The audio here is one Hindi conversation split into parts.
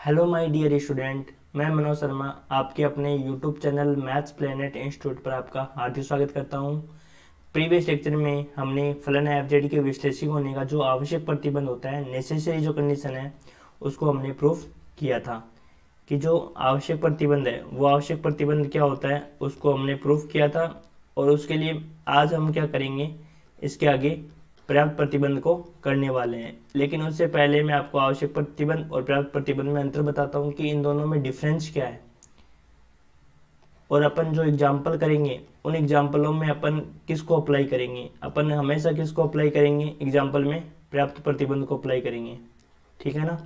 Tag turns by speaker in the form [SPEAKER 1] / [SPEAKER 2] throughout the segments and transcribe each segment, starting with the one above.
[SPEAKER 1] हेलो माय डियर स्टूडेंट, मैं मनोज शर्मा आपके अपने YouTube channel maths planet institute पर आपका हार्दिक स्वागत करता हूं। प्रीवियस लेक्चर में हमने फलन एफजेड के विश्लेषिक होने का जो आवश्यक प्रतिबंध होता है, नेसेसरी जो कंडीशन है, उसको हमने प्रूफ किया था कि जो आवश्यक प्रतिबंध है वो आवश्यक प्रतिबंध क्या होता है उसको हमने प्रूफ किया था। और उसके लिए आज हम क्या करेंगे, इसके आगे पर्याप्त प्रतिबंध को करने वाले हैं। लेकिन उससे पहले मैं आपको आवश्यक प्रतिबंध और पर्याप्त प्रतिबंध में अंतर बताता हूँ कि इन दोनों में डिफरेंस क्या है। और अपन जो एग्जाम्पल करेंगे उन एग्जाम्पलों में अपन किसको अप्लाई करेंगे, अपन हमेशा किसको अप्लाई करेंगे, एग्जाम्पल में पर्याप्त प्रतिबंध को अप्लाई करेंगे। ठीक है ना,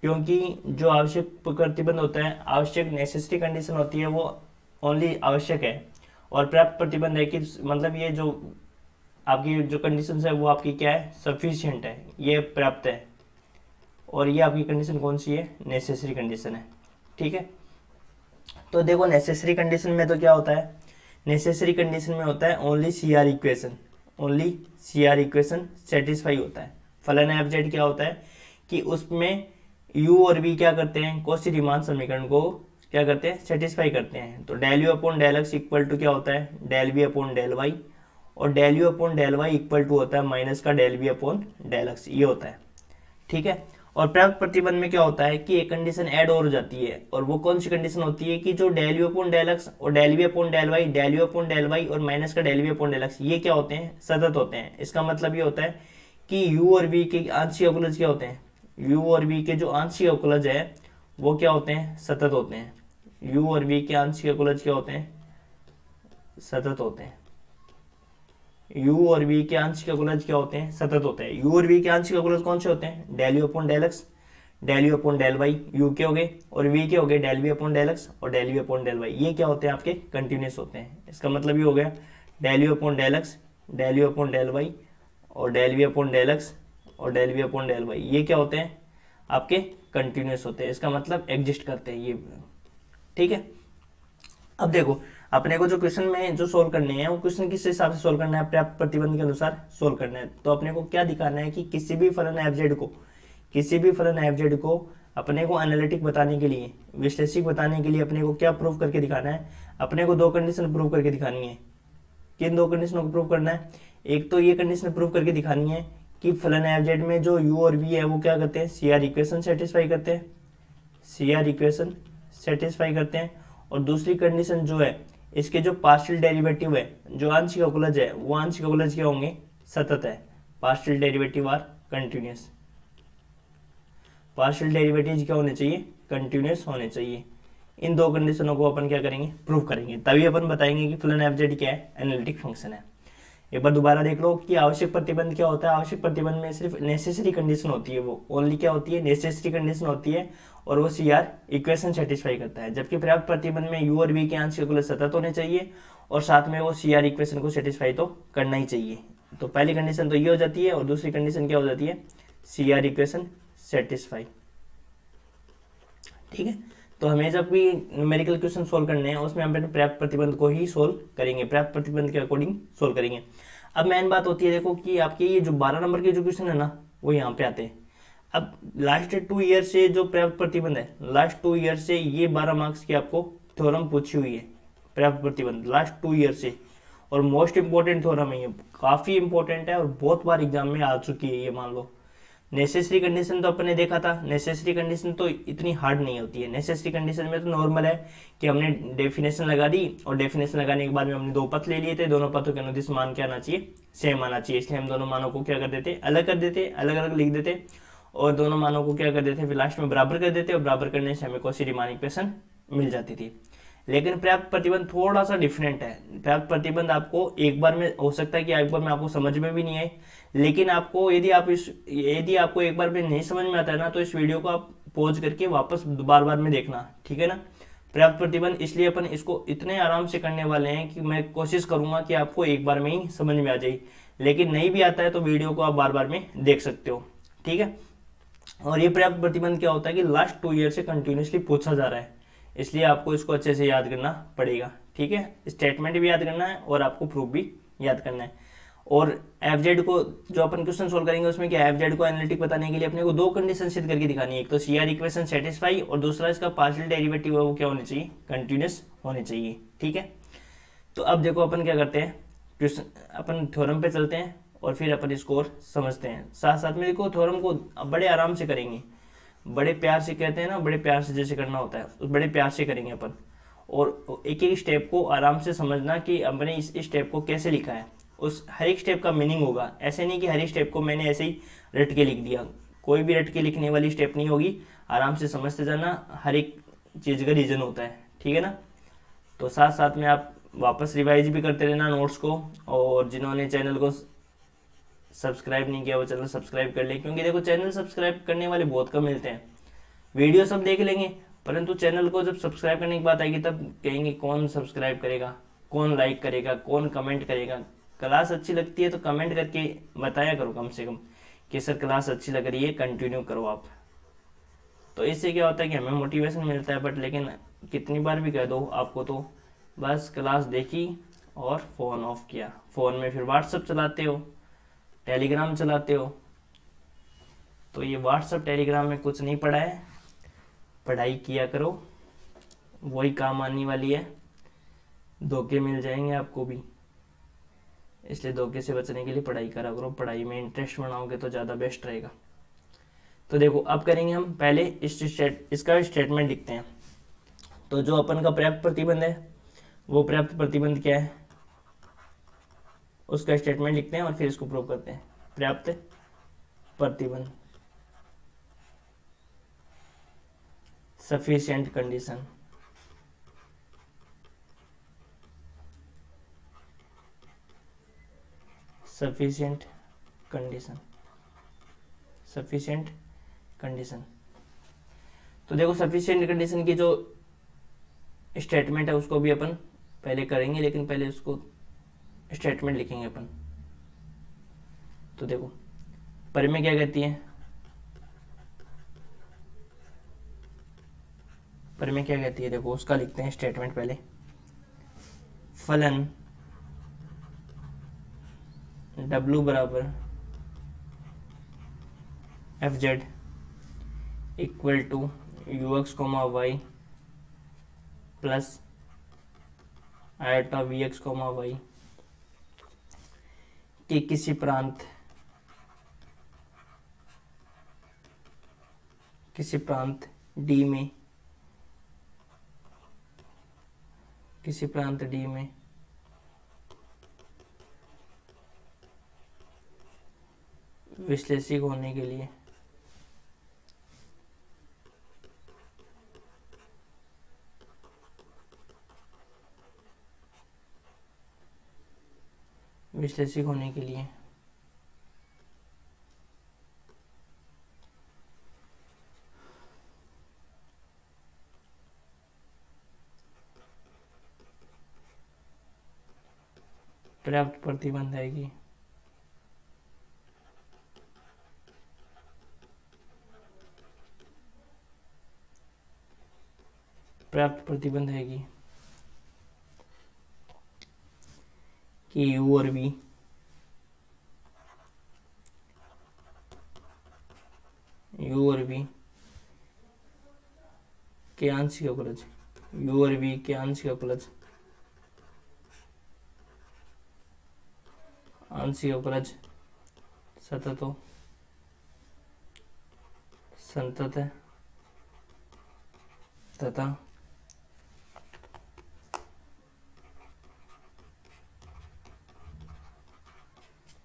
[SPEAKER 1] क्योंकि जो आवश्यक प्रतिबंध होता है, आवश्यक नेसेसरी कंडीशन होती है, वो ओनली आवश्यक है। और पर्याप्त प्रतिबंध है कि मतलब ये जो आपकी जो कंडीशन है वो आपकी क्या है, सफिशिएंट है, ये पर्याप्त है। और ये आपकी कंडीशन कौन सी है, नेसेसरी कंडीशन है। ठीक है, तो देखो नेसेसरी कंडीशन में तो क्या होता है, नेसेसरी कंडीशन में होता है only C R equation satisfy होता है। फलन एफ जेड क्या होता है कि उसमें यू और वी क्या करते हैं, कॉची रीमान समीकरण को क्या करते हैं, सेटिस्फाई करते हैं। तो del u upon del x equal to क्या होता है, del v upon del y, और del u upon del y equal to होता है माइनस का del v upon del x, ये होता है। ठीक है, और पर्याप्त प्रतिबंध में क्या होता है कि एक कंडीशन ऐड और हो जाती है, और वो कौन सी कंडीशन होती है कि जो del u upon del x और del v upon del y, del u upon del y और माइनस का del v upon del x, ये क्या होते हैं, सतत होते हैं। इसका मतलब ये होता है कि यू और वी के आंशिक अवकलज क्या होते हैं, यू और वी के जो आंशिक अवकलज है वो क्या होते हैं, सतत होते हैं। यू और वी के आंशिक अवकलज क्या होते हैं, सतत होते हैं। u और v के आंशिक अवकलज क्या होते हैं, सतत होते हैं। u और v के आंशिक अवकलज कौन से होते हैं, del u upon del x, del u upon del y, u के हो गए, और v के हो गए del v upon del x और del v upon del y. ये क्या होते हैं, आपके कंटिन्यूस होते हैं। इसका मतलब ये हो गया del u upon del x, del u upon del y और del v upon del x और del v upon del y, ये क्या होते हैं, आपके कंटिन्यूस होते हैं। इसका मतलब एग्जिस्ट करते हैं ये। ठीक है, अब देखो अपने को जो क्वेश्चन में जो सोल्व करने हैं वो क्वेश्चन किस हिसाब से सोल्व करना है, पर्याप्त प्रतिबंध के अनुसार सोल्व करना है। तो अपने को क्या दिखाना है कि किसी भी फलन एफ जेड को अपने को एनालिटिक बताने के लिए, विश्लेषिक बताने के लिए अपने को क्या प्रूव करके दिखाना है, अपने को दो कंडीशन प्रूव करके दिखानी है। किन दो कंडीशनों को प्रूव करना है, एक तो ये कंडीशन प्रूव करके दिखानी है कि फलन एफ जेड में जो यू और वी है वो क्या करते हैं, सी आर इक्वेशन सेटिस्फाई करते हैं, सी आर इक्वेशन सेटिस्फाई करते हैं। और दूसरी कंडीशन जो है, इसके जो पार्शियल डेरिवेटिव है, जो आंशिक अवकलज है, वो आंशिक अवकलज क्या होंगे, सतत है। Partial derivative are continuous, partial derivative क्या होने चाहिए, कंटिन्यूस होने चाहिए। इन दो कंडीशनों को अपन क्या करेंगे, प्रूव करेंगे, तभी अपन बताएंगे कि फलन एफ जेड क्या है, एनालिटिक फंक्शन है। एक बार दोबारा देख लो कि आवश्यक प्रतिबंध क्या होता है। आवश्यक प्रतिबंध में सिर्फ नेसेसरी कंडीशन होती है, वो ओनली क्या होती है, नेसेसरी कंडीशन होती है, और वो सी आर इक्वेशन सेटिस्फाई करता है। जबकि पर्याप्त प्रतिबंध में यू और वी के आंशिक अवकलज सतत होने चाहिए और साथ में वो सी आर इक्वेशन को सेटिस्फाई तो करना ही चाहिए। तो पहली कंडीशन तो ये हो जाती है, और दूसरी कंडीशन क्या हो जाती है, सी आर इक्वेशन सेटिस्फाई। ठीक है, तो हमें जब भी न्यूमेरिकल क्वेश्चन सोल्व करने हैं उसमें हम पर्याप्त प्रतिबंध को ही सोल्व करेंगे, पर्याप्त प्रतिबंध के अकॉर्डिंग सोल्व करेंगे। अब मेन बात होती है देखो कि आपके ये जो 12 नंबर के जो क्वेश्चन है ना, वो यहाँ पे आते हैं। अब लास्ट 2 ईयर से जो पर्याप्त प्रतिबंध है, लास्ट 2 ईयर से ये 12 मार्क्स की आपको थ्योरम पूछी हुई है, पर्याप्त प्रतिबंध लास्ट 2 ईयर से। और मोस्ट इंपॉर्टेंट थ्योरम है ये, काफी इंपॉर्टेंट है और बहुत बार एग्जाम में आ चुकी है ये, मान लो। नेसेसरी कंडीशन तो अपने देखा था, नेसेसरी कंडीशन तो इतनी हार्ड नहीं होती है। नेसेसरी कंडीशन में तो नॉर्मल है कि हमने डेफिनेशन लगा दी, और डेफिनेशन लगाने के बाद में हमने दो पथ ले लिए थे, दोनों पथों के अनुदिश मान क्या आना चाहिए, सेम आना चाहिए। इसलिए हम दोनों मानों को क्या कर देते, अलग कर देते, अलग अलग लिख देते, और दोनों मानों को क्या कर देते, फिर लास्ट में बराबर कर देते, और बराबर करने से हमें कौशी रीमान इक्वेशन मिल जाती थी। लेकिन पर्याप्त प्रतिबंध थोड़ा सा डिफरेंट है। पर्याप्त प्रतिबंध आपको एक बार में हो सकता है कि एक बार में आपको समझ में भी नहीं आए, लेकिन आपको यदि आपको एक बार में नहीं समझ में आता है ना, तो इस वीडियो को आप पॉज करके वापस बार बार में देखना। ठीक है ना, पर्याप्त प्रतिबंध इसलिए अपन इसको इतने आराम से करने वाले हैं कि मैं कोशिश करूंगा कि आपको एक बार में ही समझ में आ जाए। लेकिन नहीं भी आता है तो वीडियो को आप बार बार में देख सकते हो। ठीक है, और ये पर्याप्त प्रतिबंध क्या होता है कि लास्ट 2 ईयर से कंटिन्यूसली पूछा जा रहा है, इसलिए आपको इसको अच्छे से याद करना पड़ेगा। ठीक है, स्टेटमेंट भी याद करना है और आपको प्रूफ भी याद करना है। और एफ जेड को जो अपन क्वेश्चन सोल्व करेंगे उसमें क्या, एफ जेड को एनालिटिक बताने के लिए अपने को दो कंडीशन सिद्ध करके दिखानी है, एक तो सी आर इक्वेशन सेटिस्फाई और दूसरा इसका पार्शियल डेरिवेटिव है वो क्या होने चाहिए, कंटिन्यूस होने चाहिए। ठीक है, तो अब देखो अपन क्या करते हैं, क्वेश्चन अपन थ्योरम पे चलते हैं और फिर अपन इसको और समझते हैं। साथ साथ में देखो थ्योरम को बड़े आराम से करेंगे, बड़े प्यार से कहते हैं ना, बड़े प्यार से जैसे करना होता है उस बड़े प्यार से करेंगे अपन, और एक एक स्टेप को आराम से समझना कि अपने इस स्टेप को कैसे लिखा है, उस हर एक स्टेप का मीनिंग होगा। ऐसे नहीं कि हर एक स्टेप को मैंने ऐसे ही रट के लिख दिया, कोई भी रट के लिखने वाली स्टेप नहीं होगी, आराम से समझते जाना, हर एक चीज़ का रीज़न होता है। ठीक है ना, तो साथ साथ में आप वापस रिवाइज भी करते रहना नोट्स को, और जिन्होंने चैनल को सब्सक्राइब नहीं किया वो चैनल सब्सक्राइब कर ले, क्योंकि देखो चैनल सब्सक्राइब करने वाले बहुत कम मिलते हैं। वीडियो सब देख लेंगे परंतु चैनल को जब सब्सक्राइब करने की बात आएगी तब कहेंगे कौन सब्सक्राइब करेगा, कौन लाइक करेगा, कौन कमेंट करेगा। क्लास अच्छी लगती है तो कमेंट करके बताया करो कम से कम कि सर क्लास अच्छी लग रही है, कंटिन्यू करो आप। तो इससे क्या होता है कि हमें मोटिवेशन मिलता है। बट लेकिन कितनी बार भी कह दो आपको तो बस क्लास देखी और फ़ोन ऑफ किया, फ़ोन में फिर व्हाट्सअप चलाते हो, टेलीग्राम चलाते हो। तो ये व्हाट्सअप टेलीग्राम में कुछ नहीं पढ़ा है, पढ़ाई किया करो, वही काम आने वाली है, धोखे मिल जाएंगे आपको भी, इसलिए धोखे से बचने के लिए पढ़ाई करा करो, पढ़ाई में इंटरेस्ट बनाओगे तो ज़्यादा बेस्ट रहेगा। तो देखो अब करेंगे हम पहले इसका स्टेटमेंट लिखते हैं। तो जो अपन का पर्याप्त प्रतिबंध है वो पर्याप्त प्रतिबंध क्या है उसका स्टेटमेंट लिखते हैं और फिर इसको प्रूव करते हैं। पर्याप्त प्रतिबंध, sufficient condition, sufficient condition, sufficient condition. तो देखो सफिशिएंट कंडीशन की जो स्टेटमेंट है उसको भी अपन पहले करेंगे, लेकिन पहले उसको स्टेटमेंट लिखेंगे अपन। तो देखो पर में क्या कहती है, पर में क्या कहती है, देखो उसका लिखते हैं स्टेटमेंट पहले। फलन W बराबर f z equal to u x comma y plus iota v x comma y कि किसी प्रांत डी में, किसी प्रांत डी में विश्लेषिक होने के लिए पर्याप्त प्रतिबंध आएगी। पर्याप्त प्रतिबंध आएगी कि यू और वी के आंशिक अवकलज, यू और वी के आंशिक अवकलज सतत हो, संतत है तथा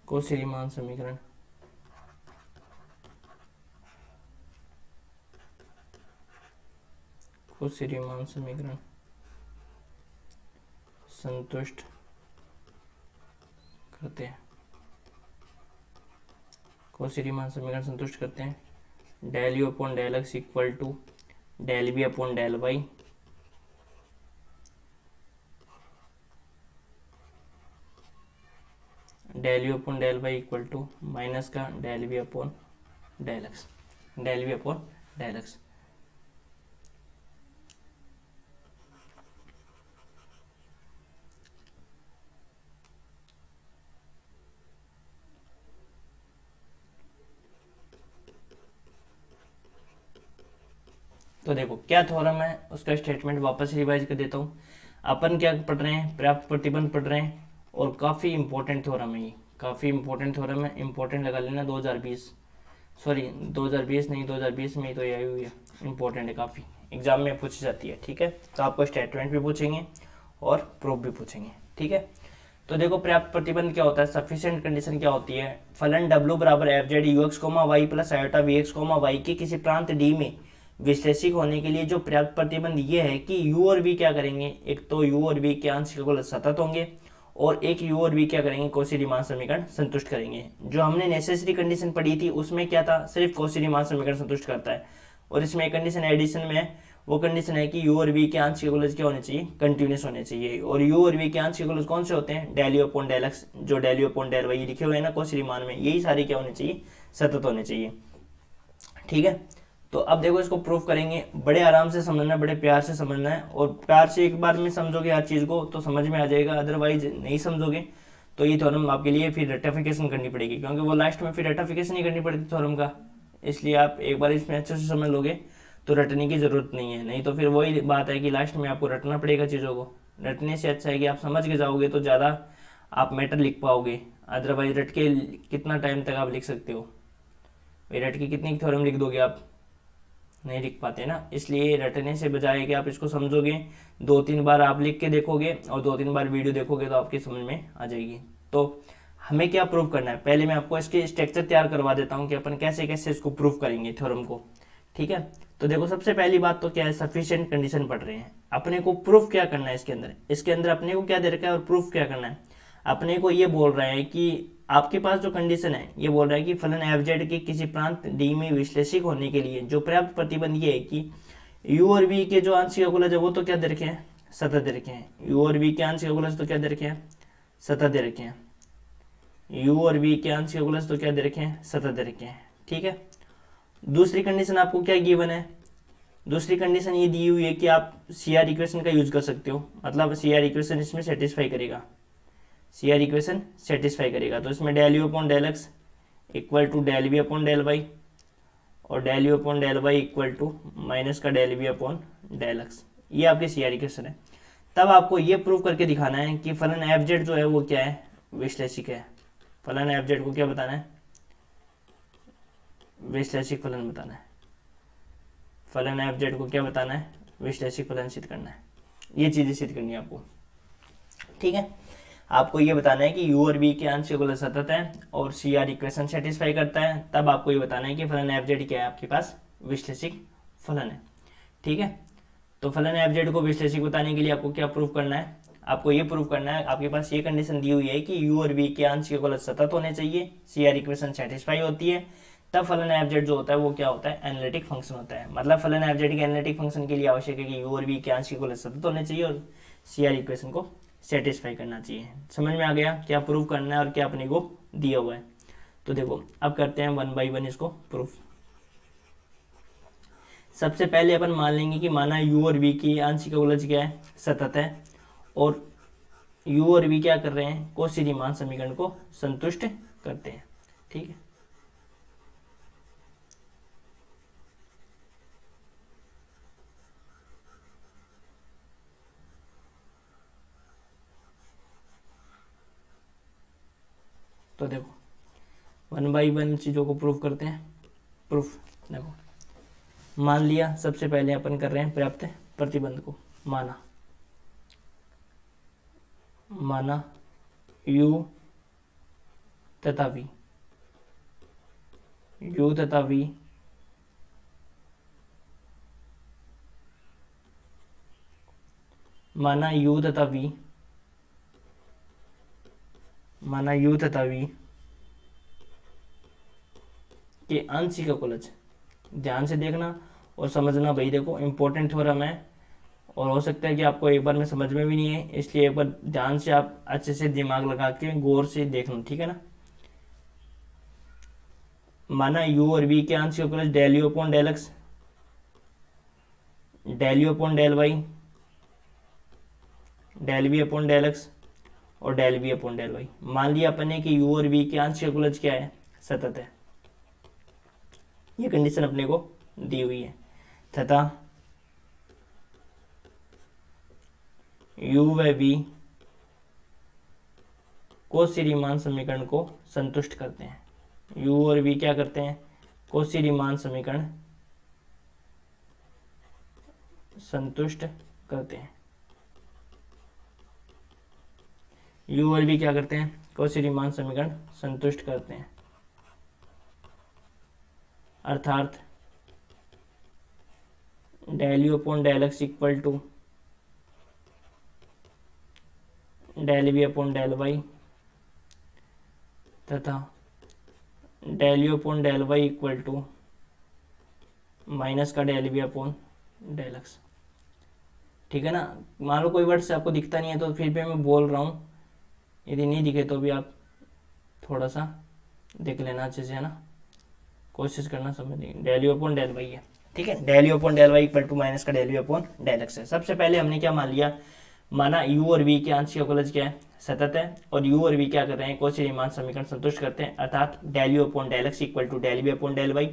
[SPEAKER 1] कोशी-रीमान समीकरण संतुष्ट करते हैं। कोशी-रीमान समीकरण संतुष्ट करते हैं। Del u upon del x equal to del b upon del y del u upon del y equal to minus का del b upon del x, तो देखो क्या थ्योरम है, उसका स्टेटमेंट वापस रिवाइज कर देता हूँ। अपन क्या पढ़ रहे हैं, पर्याप्त प्रतिबंध पढ़ रहे हैं, और काफ़ी इंपॉर्टेंट थ्योरम है ये, काफ़ी इंपॉर्टेंट थ्योरम है। इंपॉर्टेंट लगा लेना 2020, सॉरी 2020 नहीं, 2020 में ही तो ये आई हुई है। इंपॉर्टेंट है काफ़ी, एग्जाम में पूछी जाती है, ठीक है। तो आपको स्टेटमेंट भी पूछेंगे और प्रूफ भी पूछेंगे, ठीक है। तो देखो पर्याप्त प्रतिबंध क्या होता है, सफिशिएंट कंडीशन क्या होती है, फलन W बराबर f z u x comma y plus iota v x comma y के किसी प्रांत डी में विश्लेषिक होने के लिए जो पर्याप्त प्रतिबंध ये है कि u और v क्या करेंगे, एक तो u और v के आंशिक अवकल सतत होंगे, और एक u और v क्या करेंगे, कौशी-रीमान समीकरण संतुष्ट करेंगे। जो हमने नेसेसरी कंडीशन पढ़ी थी उसमें क्या था, सिर्फ कौशी-रीमान समीकरण संतुष्ट करता है, और इसमें एक कंडीशन एडिशन में है, वो कंडीशन है कि u और v के आंशिक अवकल क्या होने चाहिए, कंटिन्यूस होने चाहिए। और u और v के आंशिक अवकल कौन से होते हैं, del u upon del x, जो del u upon del y लिखे हुए हैं ना कौशी-रीमान में, यही सारे क्या होने चाहिए, सतत होने चाहिए, ठीक है। तो अब देखो इसको प्रूफ करेंगे, बड़े आराम से समझना है, बड़े प्यार से समझना है, और प्यार से एक बार में समझोगे हर चीज़ को तो समझ में आ जाएगा, अदरवाइज नहीं समझोगे तो ये थ्योरम आपके लिए फिर रेक्टिफिकेशन करनी पड़ेगी, क्योंकि वो लास्ट में फिर रेक्टिफिकेशन ही करनी पड़ती थ्योरम का। इसलिए आप एक बार इसमें अच्छे से समझ लोगे तो रटने की ज़रूरत नहीं है, नहीं तो फिर वही बात है कि लास्ट में आपको रटना पड़ेगा चीज़ों को। रटने से अच्छा है कि आप समझ के जाओगे तो ज़्यादा आप मैटर लिख पाओगे, अदरवाइज रट के कितना टाइम तक आप लिख सकते हो, रट के कितनी थ्योरम लिख दोगे आप, नहीं लिख पाते ना। इसलिए रटने से बजाय कि आप इसको समझोगे, 2-3 बार आप लिख के देखोगे और 2-3 बार वीडियो देखोगे तो आपकी समझ में आ जाएगी। तो हमें क्या प्रूव करना है, पहले मैं आपको इसके स्ट्रक्चर तैयार करवा देता हूँ कि अपन कैसे कैसे इसको प्रूव करेंगे थ्योरम को, ठीक है। तो देखो सबसे पहली बात तो क्या है, सफिशिएंट कंडीशन पढ़ रहे हैं, अपने को प्रूफ क्या करना है इसके अंदर अपने को क्या दे रखा है और प्रूफ क्या करना है। अपने को ये बोल रहे हैं कि आपके पास जो कंडीशन है ये बोल रहा है कि फलन एफ जेड के किसी प्रांत डी में विश्लेषिक होने के लिए जो पर्याप्त प्रतिबंध ये है कि u और v के जो आंशिक अवकलज है वो तो क्या दे रखे हैं, सतत दे रखे हैं। u और v के आंशिक अवकलज तो क्या दे रखे हैं, सतत दे रखे हैं। u और v के आंशिक अवकलज तो क्या दे रखे हैं, सतत दे रखे हैं, ठीक है। दूसरी कंडीशन आपको क्या गिवन है, दूसरी कंडीशन ये दी हुई है कि आप CR इक्वेशन का यूज कर सकते हो, मतलब CR इक्वेशन इसमें सेटिस्फाई करेगा, CR इक्वेशन सेटिस्फाई करेगा। तो इसमें del u upon del x equal to del v upon del y, और del u upon del y equal to minus का del v upon del x, ये आपकी CR इक्वेशन है। तब आपको ये प्रूव करके दिखाना है कि फलन एफ जेड जो है वो क्या है, विश्लेषिक है। फलन एफ जेड को क्या बताना है, विश्लेषिक फलन बताना है। फलन एफ जेड को क्या बताना है, विश्लेषिक फलन सिद्ध करना है। ये चीजें सिद्ध करनी है आपको, ठीक है। आपको ये बताना है कि u और v के आंशिक अवकलज सतत है और CR इक्वेशन सेटिस्फाई करता है। तब आपको ये बताना है कि फलन एफ जेड क्या है, आपके पास विश्लेषिक फलन है, ठीक है। तो फलन एफ जेड को विश्लेषिक बताने के लिए आपको क्या प्रूफ करना है, आपको ये प्रूफ करना है, आपके पास ये कंडीशन दी हुई है कि u और v के आंशिक अवकलज सतत होने चाहिए, CR इक्वेशन सेटिस्फाई होती है, तब फलन एफ जेड जो होता है वो क्या होता है, एनालिटिक फंक्शन होता है। मतलब फलन एफ जेड के एनालिटिक फंक्शन के लिए आवश्यक है कि u और v के आंशिक अवकलज सतत होने चाहिए और CR इक्वेशन को सेटिस्फाई करना चाहिए। समझ में आ गया क्या प्रूफ करना है और क्या अपने को दिया हुआ है। तो देखो अब करते हैं 1 बाई 1 इसको प्रूफ। सबसे पहले अपन मान लेंगे कि माना u और v की आंशिक अवकलज क्या है, सतत है, और u और v क्या कर रहे हैं, कौशी-रीमान समीकरण को संतुष्ट करते हैं, ठीक है। तो देखो 1 बाई 1 चीज़ों को प्रूफ करते हैं। प्रूफ देखो मान लिया, सबसे पहले अपन कर रहे हैं पर्याप्त प्रतिबंध को, माना u तथा v, u तथा v माना u तथा v, माना u तथा v के आंशिक अवकलज, ध्यान से देखना और समझना भाई, देखो इंपॉर्टेंट थ्योरम है और हो सकता है कि आपको एक बार में समझ में भी नहीं है, इसलिए एक बार ध्यान से आप अच्छे से दिमाग लगा के गौर से देखना, ठीक है ना। माना u और v के आंशिक अवकलज del u upon del x, del u upon del y, del v upon del x और del v upon del y. मान लिया अपने कि u और v के आंशिक अवकलज क्या है, सतत है, ये कंडीशन अपने को दी हुई है, तथा u व v कॉची रीमान समीकरण को संतुष्ट करते हैं। u और v क्या करते हैं? कॉची रीमान समीकरण संतुष्ट करते हैं। u और v क्या करते हैं? कॉची रीमान समीकरण संतुष्ट करते हैं। अर्थात del u upon del x equal to del v upon del y तथा del u upon del y equal to minus का del v upon del x. ठीक है ना। मान लो कोई वर्ड से आपको दिखता नहीं है तो फिर भी मैं बोल रहा हूँ, यदि नहीं दिखे तो भी आप थोड़ा सा देख लेना अच्छे से, है ना, कोशिश करना समझने। Del u upon del y है, ठीक है। Del u upon del y equal to minus का del u upon del x है। सबसे पहले हमने क्या मान लिया? माना u और v के आंशिक अवकलज क्या है? सतत है, और u और v क्या कर रहे हैं? कॉची रीमान समीकरण संतुष्ट करते हैं। अर्थात del u upon del x equal to del v upon del y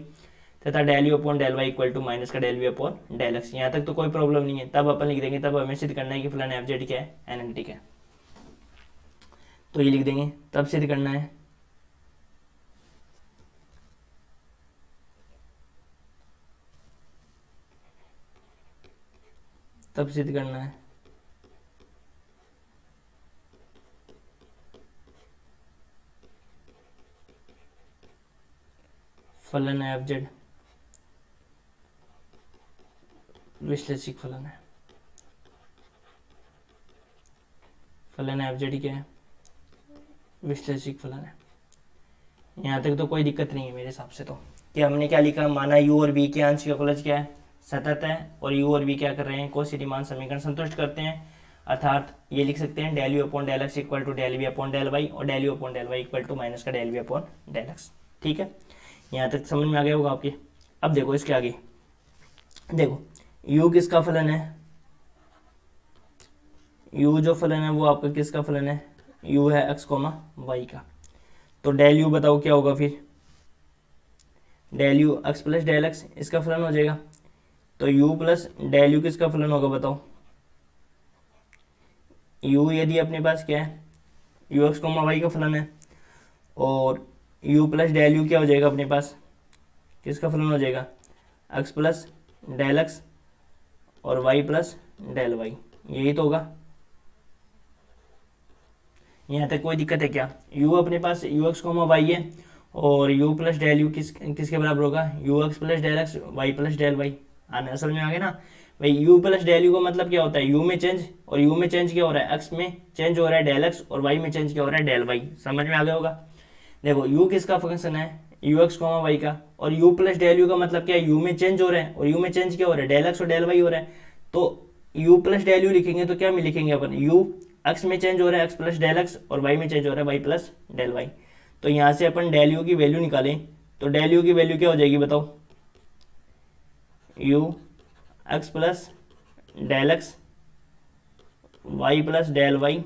[SPEAKER 1] तथा del u upon del y equal to minus का del v upon del x. यहाँ तक तो कोई प्रॉब्लम नहीं है। तब अपन लिख देंगे, तब हमें सिद्ध करना है कि फलाना एफ जेड क्या है? एनालिटिक है, तो ये लिख देंगे। तब सिद्ध करना है फलन एफ जेड विश्लेषिक फलन है। फलन एफ जेड क्या है? विश्लेषिक फलन है। यहाँ तक तो कोई दिक्कत नहीं है मेरे हिसाब से। तो कि हमने क्या लिखा? माना u और v के आंशिक अवकलज क्या है? सतत है, और u और v क्या कर रहे हैं? कॉची रीमान समीकरण संतुष्ट करते हैं। अर्थात ये लिख सकते हैं del u upon del x equal to del v upon del y, और del u upon del y equal to minus का del v upon del x. ठीक है, यहाँ तक समझ में आ गया होगा आपके। अब देखो इसके आगे, देखो u किसका फलन है? u जो फलन है वो आपका किसका फलन है? u है x, y का। तो डेल यू बताओ क्या होगा फिर? Del u x plus del x, इसका फलन हो जाएगा। तो u प्लस डेल यू किसका फलन होगा बताओ? u यदि अपने पास क्या है? यू एक्स वाई का फलन है, और u प्लस डेल यू क्या हो जाएगा अपने पास? किसका फलन हो जाएगा? x प्लस डेल एक्स और y प्लस डेल वाई, यही तो होगा। यहाँ तक कोई दिक्कत है क्या? u अपने पास यू एक्स वाई है, और u प्लस डेल यू किसके बराबर होगा? U x plus del x y plus del y. आने असल में आ गया ना भाई। u प्लस डेल यू का मतलब क्या होता है? u में चेंज, और u में चेंज क्या हो रहा है? x में चेंज हो रहा है डेल x, और y में चेंज क्या हो रहा है? Del y। समझ में आ गया होगा। देखो u किसका फंक्शन है? यू एक्स वाई का, और u प्लस डेल यू का मतलब क्या है? u में चेंज हो रहा है, और u में चेंज क्या हो रहा है? डेल x और डेल y हो रहा है। तो u प्लस डेल यू लिखेंगे तो क्या में लिखेंगे अपन? u x में चेंज हो रहा है x प्लस डेल x, और y में चेंज हो रहा है y प्लस डेल y। तो यहाँ से अपन डेल यू की वैल्यू निकालें तो डेल यू की वैल्यू क्या हो जाएगी बताओ? u x plus del x y plus del y,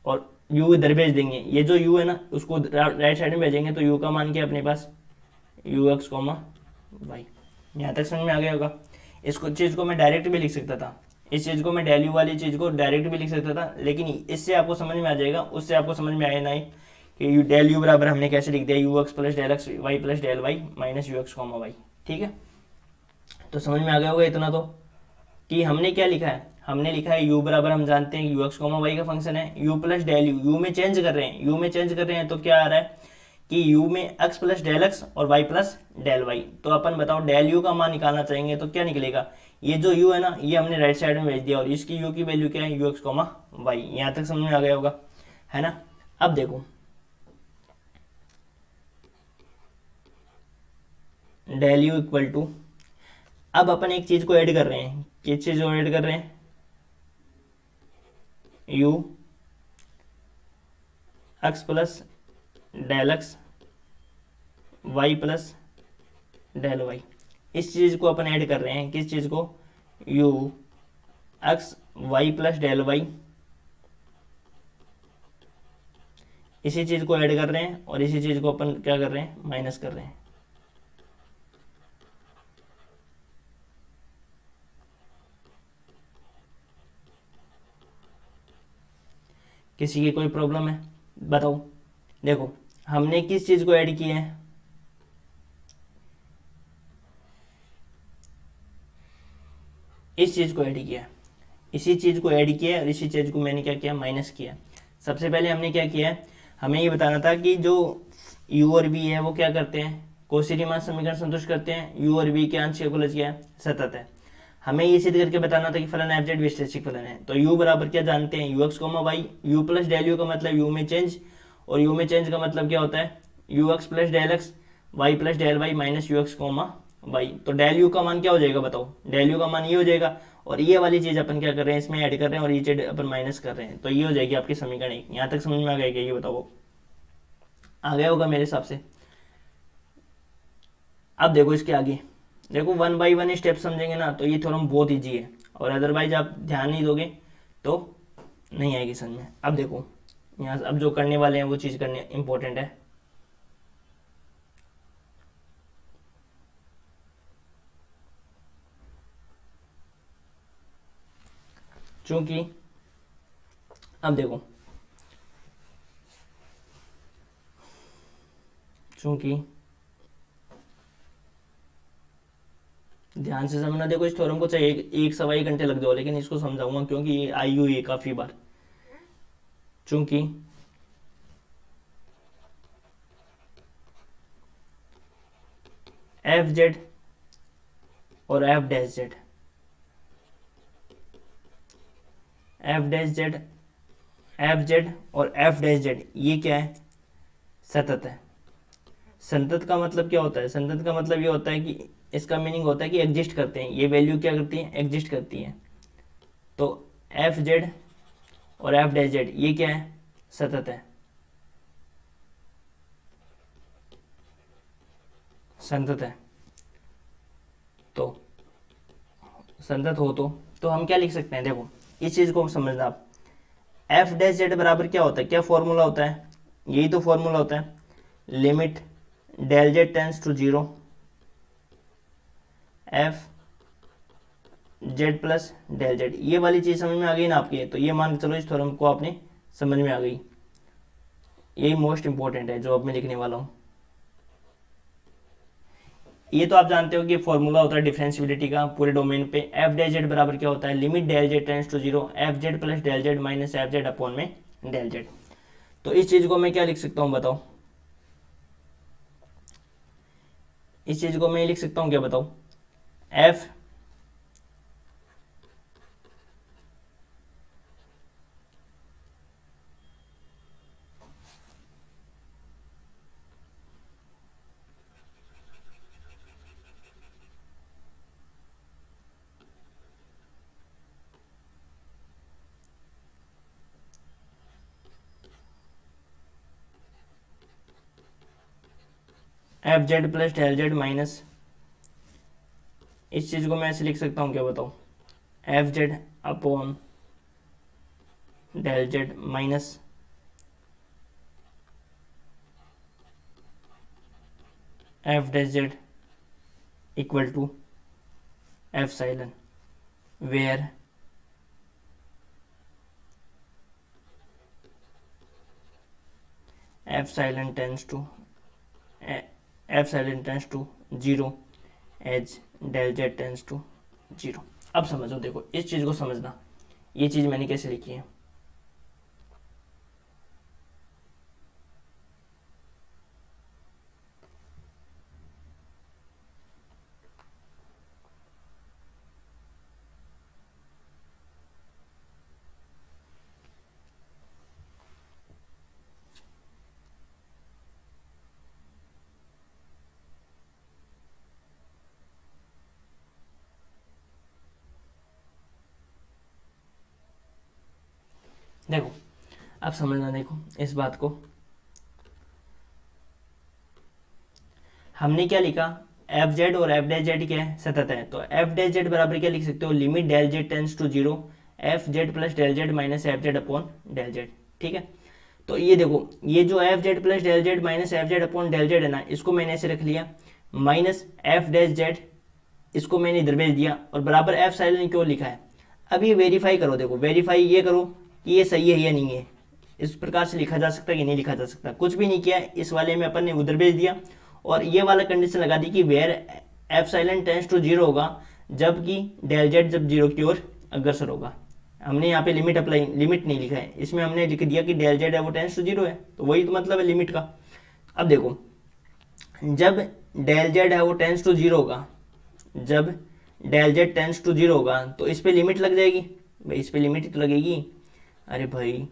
[SPEAKER 1] और u इधर भेज देंगे। ये जो u है ना उसको राइट साइड में भेजेंगे, तो u का मान क्या अपने पास? u x y। यहाँ तक समझ में आ गया होगा। इसको चीज़ को मैं डायरेक्ट भी लिख सकता था, इस चीज़ को मैं डेल यू वाली चीज़ को डायरेक्ट भी लिख सकता था, लेकिन इससे आपको समझ में आ जाएगा, उससे आपको समझ में आया नहीं कि डेल यू बराबर हमने कैसे लिख दिया? U x plus del x y plus del y minus u x y. ठीक है, तो समझ में आ गया होगा इतना तो, कि हमने क्या लिखा है? हमने लिखा है u बराबर, हम जानते हैं यू एक्स वाई का फंक्शन है, u plus del u, u में चेंज कर रहे हैं, u में चेंज कर रहे हैं तो क्या आ रहा है कि u में x प्लस डेल एक्स और y प्लस डेल वाई। तो अपन बताओ डेल u का मान निकालना चाहेंगे तो क्या निकलेगा? ये जो u है ना ये हमने राइट साइड में भेज दिया, और इसकी u की वैल्यू क्या है? U x y. यहाँ तक समझ में आ गया होगा, है ना। अब देखो डेल यू इक्वल टू, अब अपन एक चीज को ऐड कर रहे हैं। किस चीज को ऐड कर रहे हैं? u x plus del x y plus del y, इस चीज को अपन ऐड कर रहे हैं। किस चीज को? u x y plus del y, इसी चीज को ऐड कर रहे हैं, और इसी चीज को अपन क्या कर रहे हैं? माइनस कर रहे हैं। किसी की कोई प्रॉब्लम है बताओ। देखो हमने किस चीज़ को ऐड किया है, इस चीज़ को ऐड किया है, इसी चीज़ को ऐड किया है और इसी चीज़ को मैंने क्या किया, माइनस किया। सबसे पहले हमने क्या किया है, हमें ये बताना था कि जो u और v है वो क्या करते हैं, कौशी रीमान समीकरण संतुष्ट करते हैं। u और v के आंशिक अवकलज क्या है, सतत है। हमें ये सिद्ध करके बताना था कि फलन एफ जेड विश्लेषिक फलन है। तो u बराबर क्या जानते हैं, ux comma y, u plus del u का मतलब u में चेंज, और u में चेंज का मतलब क्या होता है, ux plus del x, y plus del y minus u x comma y. तो डेल यू का मान क्या हो जाएगा बताओ, डेल यू का मान ये हो जाएगा, और ये वाली चीज़ अपन क्या कर रहे हैं, इसमें ऐड कर रहे हैं और ये चीज अपन माइनस कर रहे हैं। तो ये हो जाएगी आपकी समीकरण एक। यहाँ तक समझ में आ गया क्या, ये बताओ, आ गया होगा मेरे हिसाब से। अब देखो इसके आगे, देखो 1 बाई 1 स्टेप समझेंगे ना तो ये थ्योरम बहुत ईजी है, और अदरवाइज आप ध्यान नहीं दोगे तो नहीं आएगी समझ में। अब देखो यहाँ अब जो करने वाले हैं वो चीज़ करने इंपॉर्टेंट है। चूंकि अब देखो, चूंकि ध्यान से समझना, देखो इस थ्योरम को चाहिए एक सवा एक घंटे लग जाओ, लेकिन इसको समझाऊंगा क्योंकि ये आई हुई है काफ़ी बार। चूंकि एफ जेड और F dash Z, F dash Z, F Z और एफ डैश जेड ये क्या है, सतत है। संतत का मतलब क्या होता है, संतत का मतलब ये होता है कि इसका मीनिंग होता है कि एग्जिस्ट करते हैं, ये वैल्यू क्या करती है, एग्जिस्ट करती है। तो एफ जेड और एफ डैश जेड ये क्या है, सतत है, संतत है। तो संतत हो तो हम क्या लिख सकते हैं, देखो इस चीज़ को समझना आप, एफ डैश जेड बराबर क्या होता है, क्या फॉर्मूला होता है, यही तो फॉर्मूला होता है, limit del z tends to 0 f z plus del z. ये वाली चीज़ समझ में आ गई ना आपकी, तो ये मान चलो इस थ्योरम को आपने समझ में आ गई। यही मोस्ट इंपॉर्टेंट है जो अब मैं लिखने वाला हूँ। ये तो आप जानते हो कि फॉर्मूला होता है डिफरेंशियबिलिटी का पूरे डोमेन पे, एफ डेल जेड बराबर क्या होता है, limit del z tends to 0 f z plus del z minus f z upon में डेल जेड। तो इस चीज़ को मैं क्या लिख सकता हूँ बताओ, इस चीज़ को मैं लिख सकता हूँ क्या बताओ, f f z plus del z minus, इस चीज़ को मैं ऐसे लिख सकता हूँ क्या बताओ, f z upon del z minus f dash z equal to epsilon, where epsilon tends to epsilon tends to 0 as del z tends to 0। अब समझो, देखो इस चीज़ को समझना, ये चीज़ मैंने कैसे लिखी है। देखो अब समझना, देखो इस बात को हमने क्या लिखा, एफ जेड और एफ डैश जेड क्या है, सतत है। तो एफ डैश जेड बराबर क्या लिख सकते हो, limit del z tends to 0 f z plus del z minus f z upon del z. ठीक है, तो ये देखो ये जो f z plus del z minus f z upon del z है ना, इसको मैंने ऐसे रख लिया, माइनस एफ डैश जेड इसको मैंने इधर भेज दिया, और बराबर एफ साइलन क्यों लिखा है। अब ये वेरीफाई करो, देखो वेरीफाई ये करो कि ये सही है या नहीं है, इस प्रकार से लिखा जा सकता है कि नहीं लिखा जा सकता? कुछ भी नहीं किया, इस वाले में अपन ने उधर भेज दिया और ये वाला कंडीशन लगा दी कि where epsilon tends to zero होगा, जबकि डेल जेड जब जीरो की ओर अग्रसर होगा। हमने यहाँ पे लिमिट अप्लाई, लिमिट नहीं लिखा है, इसमें हमने लिख दिया कि डेल जेड है वो टेंड्स टू जीरो है, तो वही तो मतलब है लिमिट का। अब देखो, जब डेल जेड है वो टेंड्स टू जीरो होगा, जब del z tends to zero होगा तो इस पे लिमिट लग जाएगी भाई, इस पे लिमिट ही तो लगेगी। अरे भाई,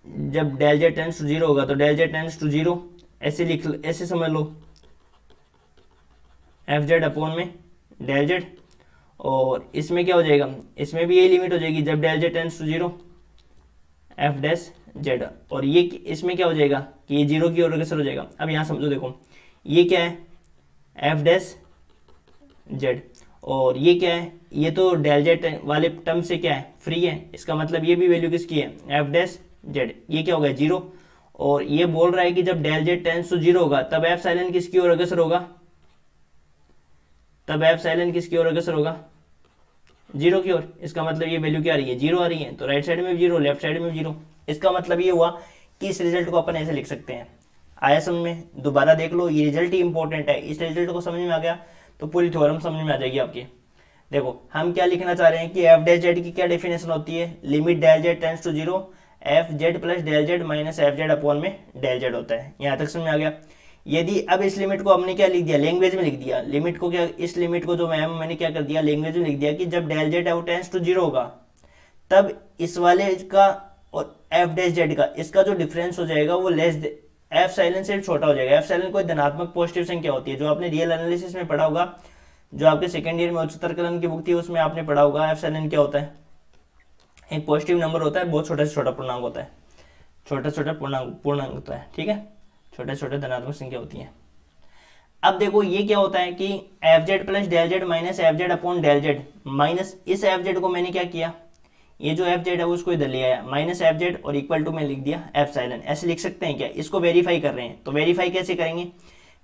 [SPEAKER 1] जब del z tends to zero होगा तो del z tends to zero, ऐसे लिख, ऐसे समझ लो, एफ जेड अपॉन में डेल जेड, और इसमें क्या हो जाएगा, इसमें भी यही लिमिट हो जाएगी, जब del z tends to zero f dash z, और ये इसमें क्या हो जाएगा कि ये जीरो की ओर अग्रसर हो जाएगा। अब यहाँ समझो, देखो ये क्या है, एफ डैश जेड, और ये क्या है, ये तो डेल जेड वाले टर्म से क्या है, फ्री है, इसका मतलब ये भी वैल्यू किसकी है, एफ डैश जेड, ये क्या होगा, जीरो। और ये बोल रहा है कि जब del z tends to zero होगा तब एफ साइलेंट किसकी ओर अग्रसर होगा, तब एफ साइलेंट किसकी ओर अग्रसर होगा, जीरो की ओर। इसका मतलब ये वैल्यू क्या आ रही है, जीरो आ रही है, तो राइट साइड में भी जीरो, लेफ्ट साइड में भी जीरो। इसका मतलब ये हुआ कि इस रिजल्ट को अपन ऐसे लिख सकते हैं। आया समझ में? दोबारा देख लो, ये रिजल्ट ही इंपॉर्टेंट है, इस रिजल्ट को समझ में आ गया तो पूरी थ्योरम समझ में आ जाएगी आपकी। देखो हम क्या लिखना चाह रहे हैं कि एफ डैश जेड की क्या डेफिनेशन होती है, limit del z tends to zero f z plus del z minus f z upon में डेल जेड होता है। यहाँ तक समझ में आ गया? यदि अब इस लिमिट को हमने क्या लिख दिया, लैंग्वेज में लिख दिया, लिमिट को क्या, इस लिमिट को जो मैंने क्या कर दिया, लैंग्वेज में लिख दिया कि जब डेल जेड है वो टेंड्स टू जीरो होगा तब इस वाले का और एफ डैश जेड का, इसका जो डिफरेंस हो जाएगा वो लेस, एफ साइलेंट से छोटा हो जाएगा। एफ साइलेंट कोई धनात्मक पॉजिटिव संख्या होती है, जो आपने रियल एनालिसिस में पढ़ा होगा, जो आपके सेकंड ईयर में उच्चतर कलन की बुक थी उसमें आपने पढ़ा होगा। एफ साइलेंट क्या होता है, एक पॉजिटिव नंबर होता है, बहुत छोटा से छोटा पूर्णांक होता है, छोटा छोटा पूर्णांक होता है, ठीक है, छोटे छोटे धनात्मक संख्या होती है। अब देखो ये क्या होता है कि f z plus del z minus f z upon del z, minus इस एफ जेड को मैंने क्या किया, ये जो एफ जेड है उसको इधर ले आया, माइनस एफ जेड और इक्वल टू में लिख दिया एफ साइलेंट। ऐसे लिख सकते हैं क्या? इसको वेरीफाई कर रहे हैं, तो वेरीफाई कैसे करेंगे,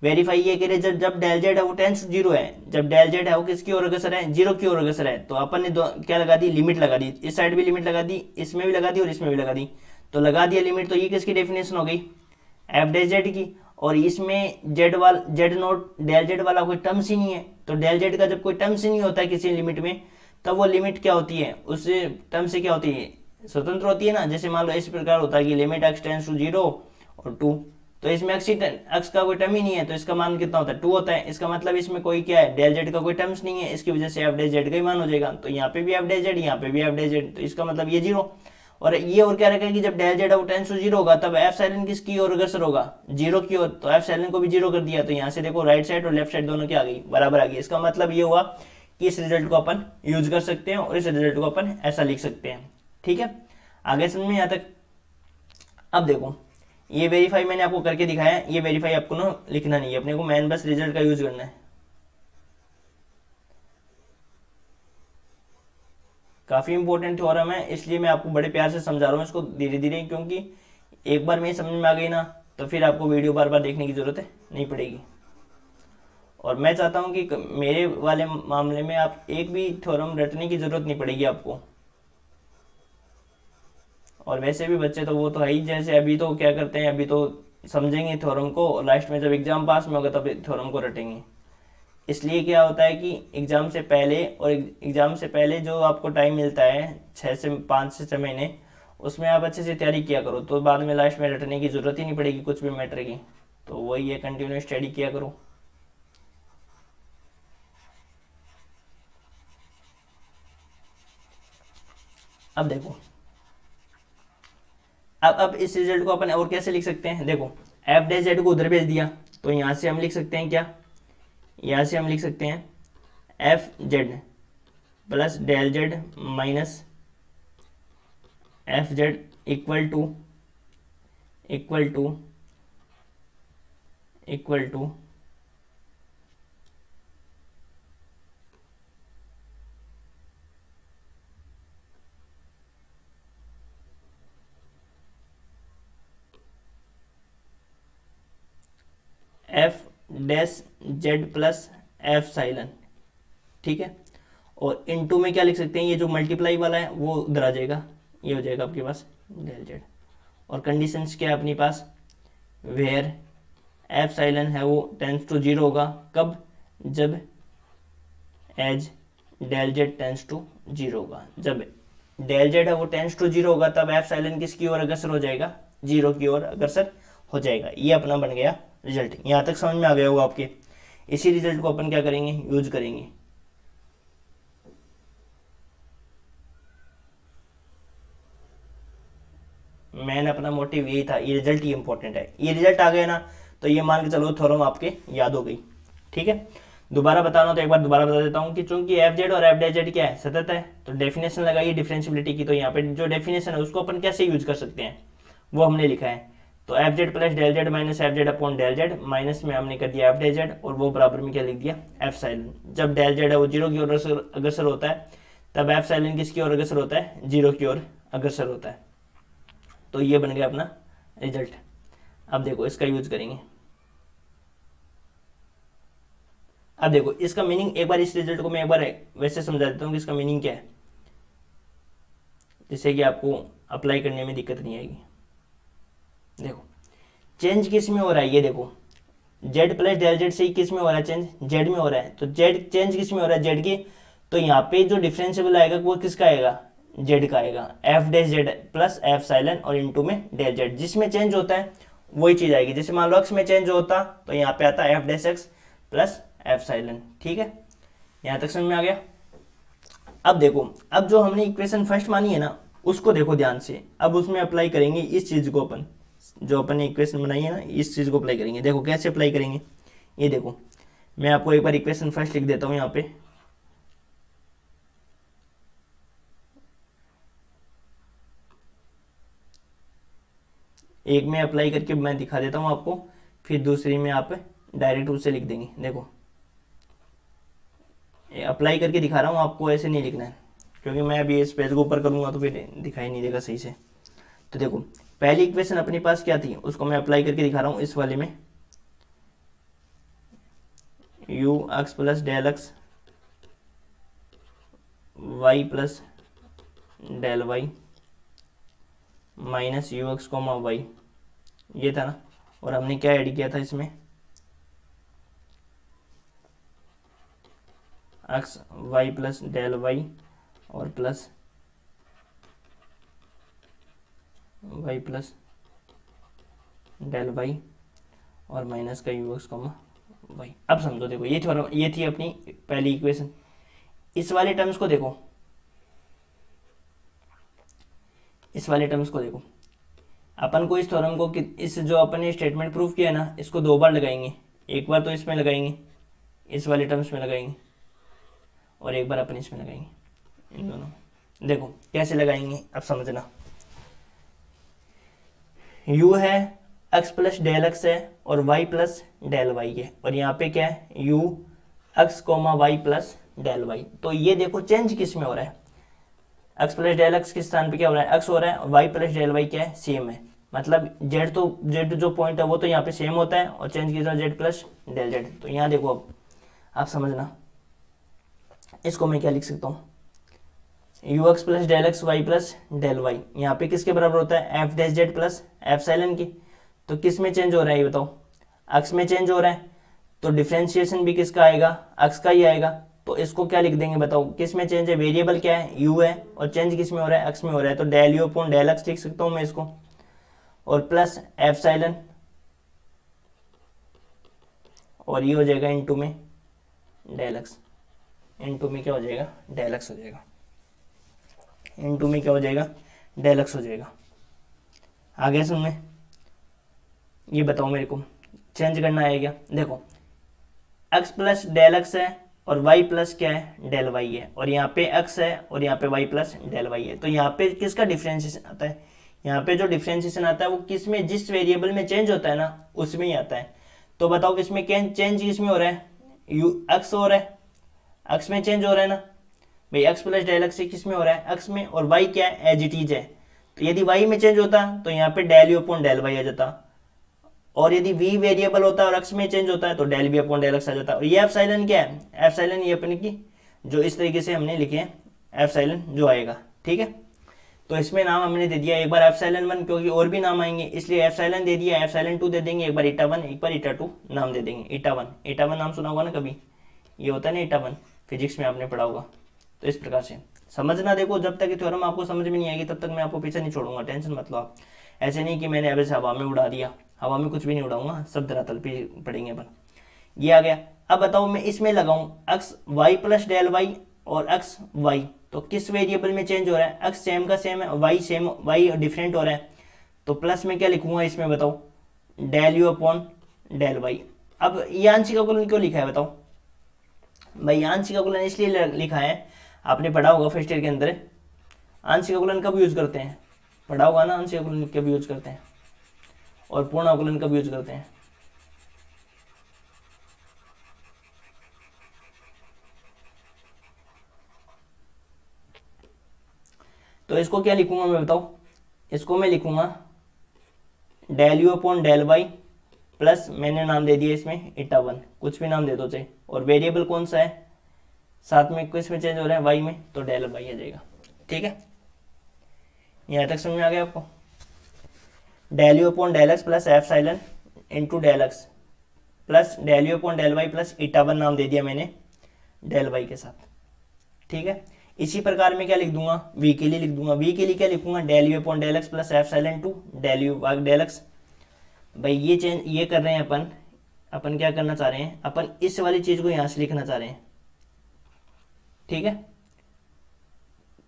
[SPEAKER 1] वेरीफाई ये करें जब डेल जेड है वो टेंड्स टू जीरो है, जब डेल जेड है वो किसकी ओर अग्रसर है, जीरो की ओर अग्रसर है, तो अपन ने क्या लगा दी, लिमिट लगा दी, इस साइड भी लिमिट लगा दी, इसमें भी लगा दी और इसमें भी लगा दी, तो लगा दिया लिमिट, तो ये किसकी डेफिनेशन हो गई, एफ डैश जेड की। और इसमें जेड नोट डेल जेड वाला कोई टर्म्स ही नहीं है, तो डेल जेड का जब कोई टर्म्स ही नहीं होता है किसी लिमिट में, तब वो लिमिट क्या होती है, उस टर्म से क्या होती है, स्वतंत्र होती है ना। जैसे मान लो इस प्रकार होता है कि limit x tends to zero और टू, तो इसमें एक्स का कोई टर्म ही नहीं है, तो इसका मान कितना होता है, टू होता है। इसका मतलब इसमें कोई क्या है, डेल जेड का कोई टर्म्स नहीं है, इसकी वजह से एफ डैश जेड का ही मान हो जाएगा। तो यहाँ पे भी एफ डैश जेड, यहाँ पे भी एफ डैश जेड, तो इसका मतलब ये जीरो। और ये और क्या रखा कि जब del z tends to zero होगा तब एफ साइलेंट किसकी ओर अग्रसर होगा, जीरो की ओर, तो एफ साइलेंट को भी जीरो कर दिया, तो यहाँ से देखो राइट साइड और लेफ्ट साइड दोनों क्या आ गई, बराबर आ गई। इसका मतलब ये हुआ कि इस रिजल्ट को अपन यूज कर सकते हैं और इस रिजल्ट को अपन ऐसा लिख सकते हैं, ठीक है। आगे समझ में यहाँ तक? अब देखो ये वेरीफाई मैंने आपको करके दिखाया, ये वेरीफाई आपको ना लिखना नहीं है, अपने को मैन बस रिजल्ट का यूज करना है। काफी इंपॉर्टेंट थ्योरम है, इसलिए मैं आपको बड़े प्यार से समझा रहा हूँ इसको धीरे धीरे, क्योंकि एक बार में समझ में आ गई ना तो फिर आपको वीडियो बार बार देखने की जरूरत नहीं पड़ेगी। और मैं चाहता हूँ कि मेरे वाले मामले में आप एक भी थ्योरम रटने की जरूरत नहीं पड़ेगी आपको। और वैसे भी बच्चे तो वो तो है ही, जैसे अभी तो क्या करते हैं, अभी तो समझेंगे थ्योरम को और लास्ट में जब एग्जाम पास में होगा तब थ्योरम को रटेंगे। इसलिए क्या होता है कि एग्जाम से पहले और एग्जाम से पहले जो आपको टाइम मिलता है 5 से 6 महीने, उसमें आप अच्छे से तैयारी किया करो, तो बाद में लास्ट में रटने की जरूरत ही नहीं पड़ेगी कुछ भी मैटर की। तो वही है, कंटिन्यू स्टडी किया करो। अब देखो, अब इस रिजल्ट को अपन और कैसे लिख सकते हैं, देखो एफ डैश जेड को उधर भेज दिया, तो यहाँ से हम लिख सकते हैं क्या, यहाँ से हम लिख सकते हैं f z plus del z minus f z equal to f dash z plus epsilon, ठीक है। और इनटू में क्या लिख सकते हैं, ये जो मल्टीप्लाई वाला है वो उधर आ जाएगा, ये हो जाएगा आपके पास डेल जेड, और कंडीशंस क्या है अपनी पास, वेयर एफ साइलन है वो टेंस टू 0 होगा, कब, जब as del z tends to 0 होगा, जब डेल जेड है वो टेंस टू 0 होगा तब एफ साइलन किसकी ओर अग्रसर हो जाएगा, 0 की ओर अग्रसर हो जाएगा। ये अपना बन गया रिजल्ट। यहाँ तक समझ में आ गया होगा आपके। इसी रिजल्ट को अपन क्या करेंगे, यूज करेंगे। मैन अपना मोटिव यही था, ये रिजल्ट ही इंपॉर्टेंट है। ये रिजल्ट आ गया ना तो ये मान के चलो थ्योरम आपके याद हो गई। ठीक है, दोबारा बता रहा हूँ तो एक बार दोबारा बता देता हूँ कि चूंकि एफ जेड और एफ डैश जेड क्या है, सतत है, तो डेफिनेशन लगाइए डिफरेंशियबिलिटी की। तो यहाँ पे जो डेफिनेशन है उसको अपन कैसे यूज कर सकते हैं वो हमने लिखा है। तो f z plus del z minus f z upon del z, minus में हमने कर दिया एफ डैश जेड और वो बराबर में क्या लिख दिया, एफ साइलन। जब डेल जेड है वो 0 की ओर अग्रसर होता है तब एफ साइलन किसकी ओर अग्रसर होता है, 0 की ओर अग्रसर होता है। तो ये बन गया अपना रिजल्ट। अब देखो इसका यूज करेंगे। अब देखो इसका मीनिंग, एक बार इस रिजल्ट को मैं एक बार वैसे समझा देता हूँ कि इसका मीनिंग क्या है, जिससे कि आपको अप्लाई करने में दिक्कत नहीं आएगी। देखो चेंज किस में हो रहा है, ये देखो जेड प्लस डेल जेड से ही किस में हो रहा है, चेंज जेड में हो रहा है। तो जेड चेंज किस में हो रहा है, जेड की। तो यहाँ पे जो डिफरेंशिएबल आएगा वो किसका आएगा, जेड का आएगा, F dash z plus F साइलन और इनटू में डेल जेड। जिसमें चेंज होता है वही चीज आएगी। जैसे मान लो एक्स में चेंज होता तो यहाँ पे आता F dash x plus epsilon. ठीक है, यहाँ तक समझ में आ गया। अब देखो, अब जो हमने इक्वेशन फर्स्ट मानी है ना उसको देखो ध्यान से। अब उसमें अप्लाई करेंगे इस चीज को, अपन जो अपन ने इक्वेशन बनाई है ना इस चीज को अप्लाई करेंगे। देखो कैसे अप्लाई करेंगे, ये देखो मैं आपको एक बार इक्वेशन फर्स्ट लिख देता हूँ यहाँ पे। एक में अप्लाई करके मैं दिखा देता हूँ आपको, फिर दूसरी में आप डायरेक्ट उससे लिख देंगे। देखो अप्लाई करके दिखा रहा हूँ आपको, ऐसे नहीं लिखना है क्योंकि मैं अभी इस पेज को ऊपर करूँगा तो फिर दिखाई नहीं देगा सही से। तो देखो पहली इक्वेशन अपने पास क्या थी उसको मैं अप्लाई करके दिखा रहा हूँ इस वाले में। U x plus del x y plus del y minus u x comma y, ये था ना। और हमने क्या ऐड किया था इसमें, x y plus del y और plus y plus del y और माइनस का यू एक्स कोमा वाई। अब समझो, देखो ये थोड़ा, ये थी अपनी पहली इक्वेशन। इस वाले टर्म्स को देखो, इस वाले टर्म्स को देखो। अपन को इस थ्योरम को, इस जो अपन ने स्टेटमेंट प्रूफ किया है ना इसको 2 बार लगाएंगे। एक बार तो इसमें लगाएंगे, इस वाले टर्म्स में लगाएंगे, और एक बार अपन इसमें लगाएंगे, इन दोनों। देखो कैसे लगाएंगे अब समझना। u है x प्लस डेल एक्स है और y प्लस डेल वाई है, और यहाँ पे क्या है u x comma y plus del y. तो ये देखो चेंज किस में हो रहा है, x प्लस डेल एक्स के स्थान पे क्या हो रहा है, x हो रहा है, और y प्लस डेल वाई क्या है, सेम है। मतलब z तो z जो पॉइंट है वो तो यहाँ पे सेम होता है, और चेंज किस z प्लस डेल z। तो यहाँ देखो अब आप समझना, इसको मैं क्या लिख सकता हूँ, u x plus del x y plus del y यहाँ पे किसके बराबर होता है, f dash z plus epsilon की। तो किस में चेंज हो रहा है ये बताओ, एक्स में चेंज हो रहा है, तो डिफरेंशिएशन भी किसका आएगा, एक्स का ही आएगा। तो इसको क्या लिख देंगे बताओ, किस में चेंज है, वेरिएबल क्या है, यू है, और चेंज किस में हो रहा है, एक्स में हो रहा है। तो del u upon del x लिख सकता हूँ मैं इसको, और प्लस एफ साइलन, और ये हो जाएगा इनटू में डेल एक्स। इनटू में क्या हो जाएगा, डेल एक्स हो जाएगा। इनटू में क्या हो जाएगा, डेल एक्स हो जाएगा। आगे सुन में ये बताओ मेरे को, चेंज करना है क्या। देखो x प्लस डेल एक्स है और y प्लस क्या है, डेल वाई है, और यहाँ पे x है और यहाँ पे y प्लस डेल वाई है। तो यहाँ पे किसका डिफरेंशिएशन आता है, यहाँ पे जो डिफरेंशिएशन आता है वो किस में, जिस वेरिएबल में चेंज होता है ना उसमें ही आता है। तो बताओ किसमें चेंज किस में हो रहा है, यू एक्स हो रहा है, एक्स में चेंज हो रहा है ना भाई, x प्लस डेल एक्स किस में हो रहा है, x में, और y क्या है, एज इट इज है। तो यदि y में चेंज होता तो यहाँ पे del u upon del y आ जाता, और यदि v वेरिएबल होता है और x में चेंज होता है तो del v upon del x आ जाता। और ये एफ साइलन क्या है, एफ साइलन ये अपने की जो इस तरीके से हमने लिखे हैं एफ साइलन जो आएगा। ठीक है, तो इसमें नाम हमने दे दिया एक बार एप्सिलॉन 1, क्योंकि और भी नाम आएंगे इसलिए एप्सिलॉन दे दिया, एप्सिलॉन 2 दे देंगे, एक बार ईटा 1 एक बार ईटा 2 नाम दे देंगे। ईटा 1 नाम सुना होगा ना कभी, ये होता है ना ईटा 1, फिजिक्स में आपने पढ़ा होगा। तो इस प्रकार से समझना, देखो जब तक ये थ्योरम आपको समझ में नहीं आएगी तब तक मैं आपको पीछे नहीं छोड़ूंगा, टेंशन मत लो आप। ऐसे नहीं कि मैंने अब से हवा में उड़ा दिया, हवा में कुछ भी नहीं उड़ाऊंगा, सब धरातल पे पढ़ेंगे अपन। ये आ गया। अब बताओ मैं इसमें लगाऊं अक्स वाई प्लस डेल वाई और अक्स वाई, तो किस वेरिएबल में चेंज हो रहा है? अक्स सेम का सेम है, वाई सेम, वाई डिफरेंट हो रहा है, तो प्लस में क्या लिखूंगा इसमें बताओ? Del u upon del y. अब ये आंशिक अवकलन क्यों लिखा है बताओ भाई? आंशिक अवकलन इसलिए लिखा है, आपने पढ़ा होगा फर्स्ट ईयर के अंदर, आंशिक अवकलन कब यूज करते हैं? पढ़ा होगा ना आंशिक अवकलन कब यूज करते हैं, और पूर्ण अवकलन कब यूज करते हैं? तो इसको क्या लिखूंगा मैं बताओ? इसको मैं लिखूंगा del u upon del y plus, मैंने नाम दे दिया इसमें ईटा 1, कुछ भी नाम दे दो चाहे, और वेरिएबल कौन सा है साथ में, किस में चेंज हो रहा है? वाई में, तो डेल वाई आ जाएगा। ठीक है, यहाँ तक समझ में आ गया आपको? Del u upon del x plus epsilon into del x plus del u upon del y plus eta 1 नाम दे दिया मैंने डेल वाई के साथ। ठीक है, इसी प्रकार में क्या लिख दूंगा? v के लिए लिख दूंगा, v के लिए क्या लिखूंगा? Del u upon del x plus epsilon to del u भाग डेल एक्स। भाई ये चेंज ये कर रहे हैं अपन क्या करना चाह रहे हैं? अपन इस वाली चीज को यहां से लिखना चाह रहे हैं। ठीक है,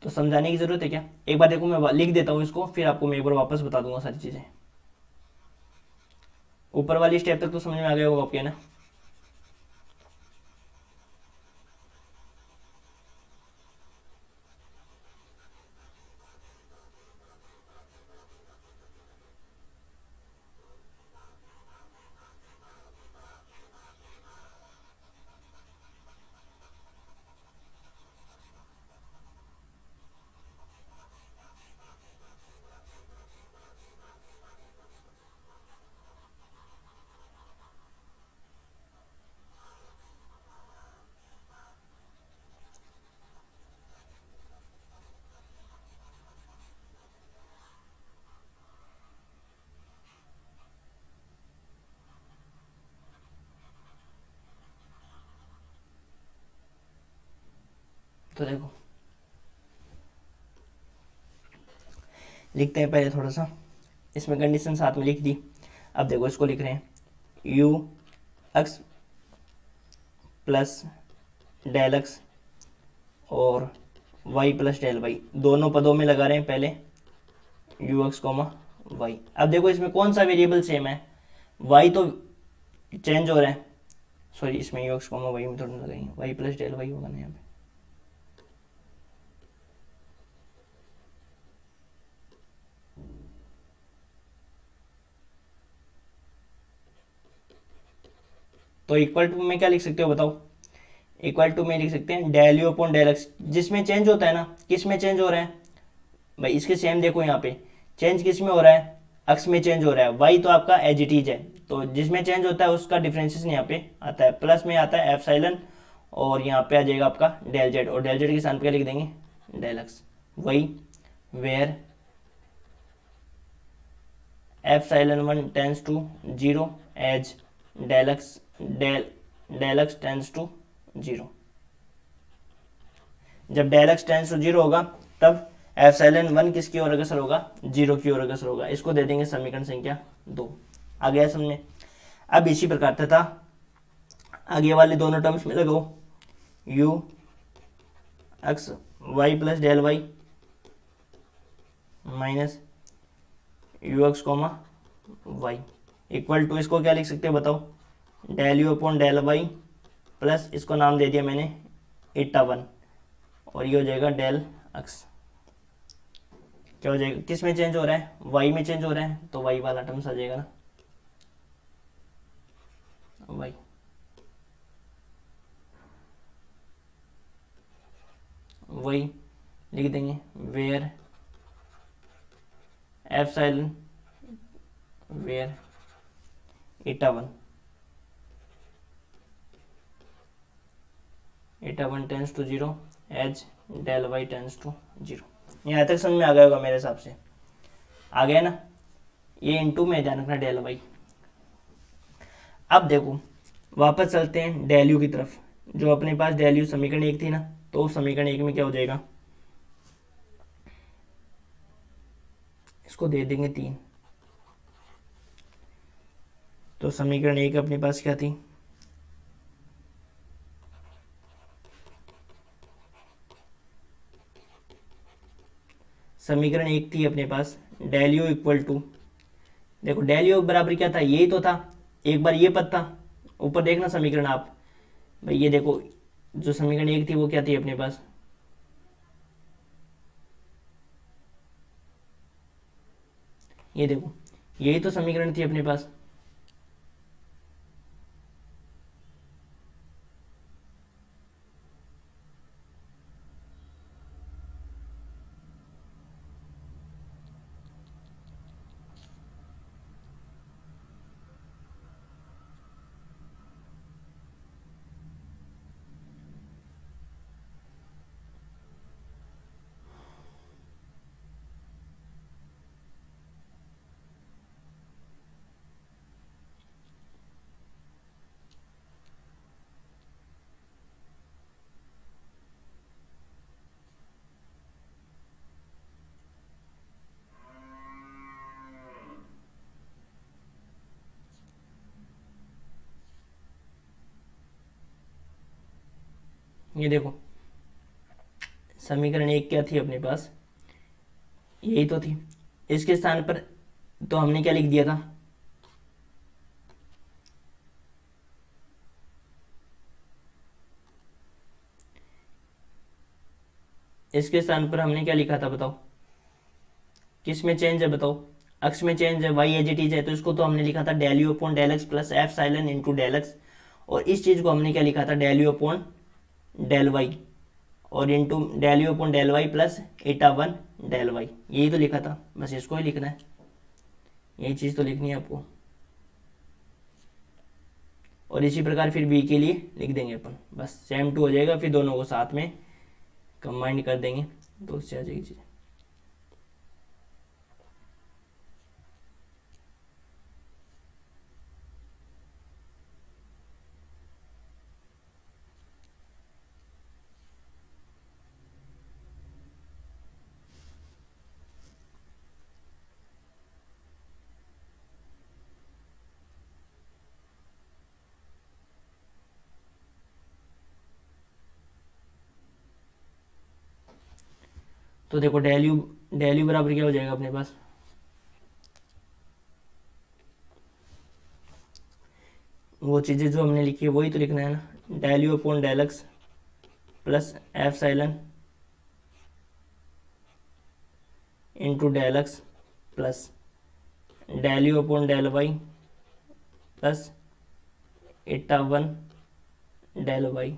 [SPEAKER 1] तो समझाने की जरूरत है क्या? एक बार देखो मैं लिख देता हूं इसको, फिर आपको मैं एक बार वापस बता दूंगा सारी चीजें। ऊपर वाली स्टेप तक तो समझ में आ गया होगा आपके ना? तो देखो लिखते हैं पहले थोड़ा सा, इसमें कंडीशन साथ में लिख दी। अब देखो इसको लिख रहे हैं u x plus del x और y प्लस डेल वाई, दोनों पदों में लगा रहे हैं पहले u एक्स कोमा वाई। अब देखो इसमें कौन सा वेरिएबल सेम है? y तो चेंज हो रहा है, सॉरी इसमें u एक्स कोमा वाई में थोड़ा लगाएंगे, y प्लस डेल वाई होगा ना यहाँ पे। तो इक्वल टू में क्या लिख सकते हो बताओ? इक्वल टू में लिख सकते हैं del u upon del x, जिसमें चेंज होता है ना, किस में चेंज हो रहा है भाई? इसके सेम देखो यहाँ पे चेंज किस में हो रहा है? एक्स में चेंज हो रहा है, वाई तो आपका एज इट इज है, तो जिसमें चेंज होता है उसका डिफरेंशिएशन यहाँ पे आता है, प्लस में आता है एप्सिलॉन, और यहाँ पे आ जाएगा आपका डेल जेड, और डेल जेड के स्थान पे क्या लिख देंगे? Del x. वही where epsilon 1 tends to 0 as del x tends to 0। जब डेल एक्स टेंस टू 0 होगा तब एप्सिलॉन 1 किसकी ओर अग्रसर होगा? 0 की ओर अग्रसर होगा। इसको दे देंगे समीकरण संख्या 2। आ गया समझ? अब इसी प्रकार तथा आगे वाले दोनों टर्म्स में लगाओ u x y plus del y minus u x comma y equal to, इसको क्या लिख सकते हो बताओ? Del u upon del y plus, इसको नाम दे दिया मैंने ईटा 1, और ये हो जाएगा डेल एक्स। क्या हो जाएगा? किस में चेंज हो रहा है? वाई में चेंज हो रहा है, तो वाई वाला टर्म्स आ जाएगा ना, वाई। वही लिख देंगे where epsilon where eta 1 tends to 0 as del y tends to 0। यहाँ तक समझ में आ गया होगा मेरे हिसाब से, आ गया ना। ये इंटू में ध्यान रखना डेल वाई। अब देखो वापस चलते हैं डेल यू की तरफ। जो अपने पास डेल यू समीकरण एक थी ना, तो समीकरण एक में क्या हो जाएगा, इसको दे देंगे 3। तो समीकरण एक अपने पास क्या थी, समीकरण एक थी अपने पास डेल यू इक्वल टू, देखो डेल यू बराबर क्या था, यही तो था, एक बार ये पद था, ऊपर देखना समीकरण आप भाई, ये देखो जो समीकरण एक थी वो क्या थी अपने पास, ये देखो यही तो समीकरण थी अपने पास। ये देखो समीकरण एक क्या थी अपने पास, यही तो थी, इसके स्थान पर तो हमने क्या लिख दिया था, इसके स्थान पर हमने क्या लिखा था बताओ, किस में चेंज है बताओ, अक्ष में चेंज है, वाई एज इट इज है, तो इसको तो हमने लिखा था del u upon del x plus epsilon into del x, और इस चीज़ को हमने क्या लिखा था del u upon del y और into del u upon del y plus eta one del y, यही तो लिखा था, बस इसको ही लिखना है, यही चीज़ तो लिखनी है आपको। और इसी प्रकार फिर बी के लिए लिख देंगे अपन, बस सेम टू हो जाएगा, फिर दोनों को साथ में कंबाइंड कर देंगे तो उससे आ जाएगी चीज़। तो देखो डेल यू बराबर क्या हो जाएगा अपने पास, वो चीज़ें जो हमने लिखी है वही तो लिखना है ना, del u upon del x plus epsilon into del x plus del u upon del y plus eta one del y.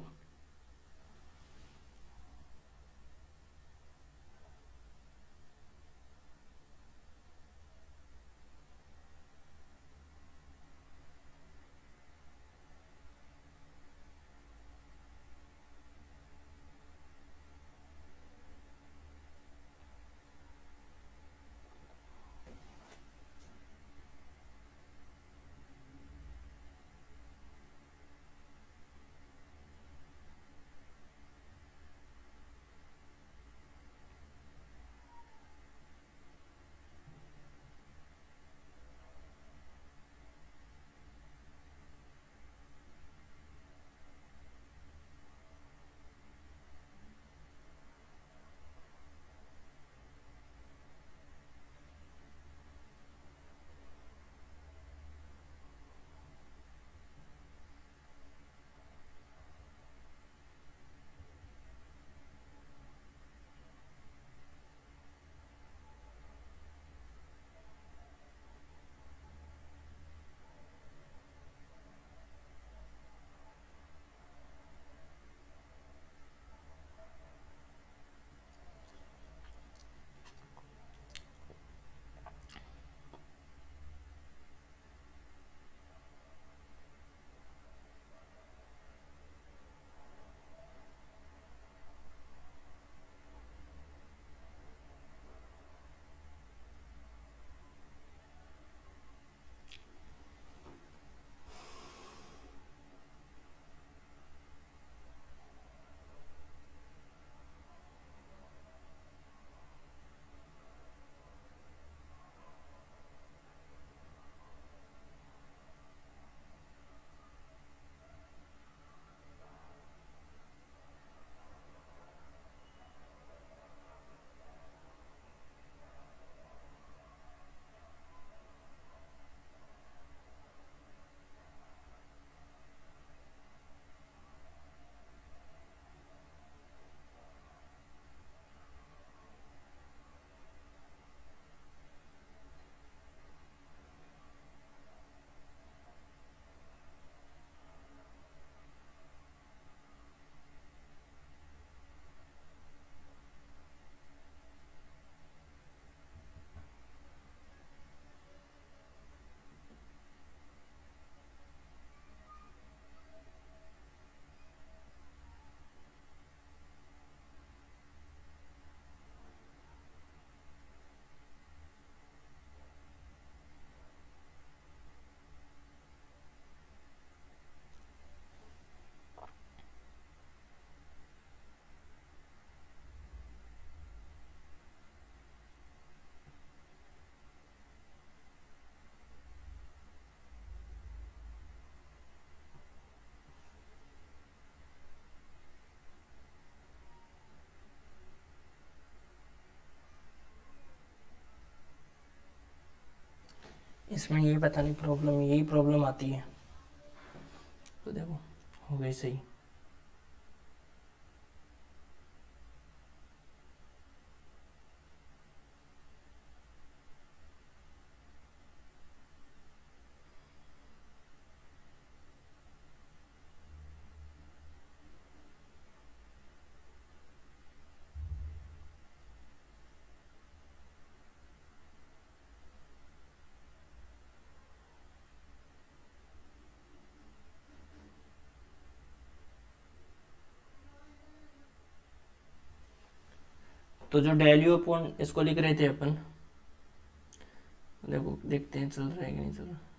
[SPEAKER 1] इसमें यही पता नहीं प्रॉब्लम, यही प्रॉब्लम आती है। तो देखो हो गई सही। तो जो डेल यू अपॉन इसको लिख रहे थे अपन, देखो देखते हैं चल रहा है कि नहीं चल रहा।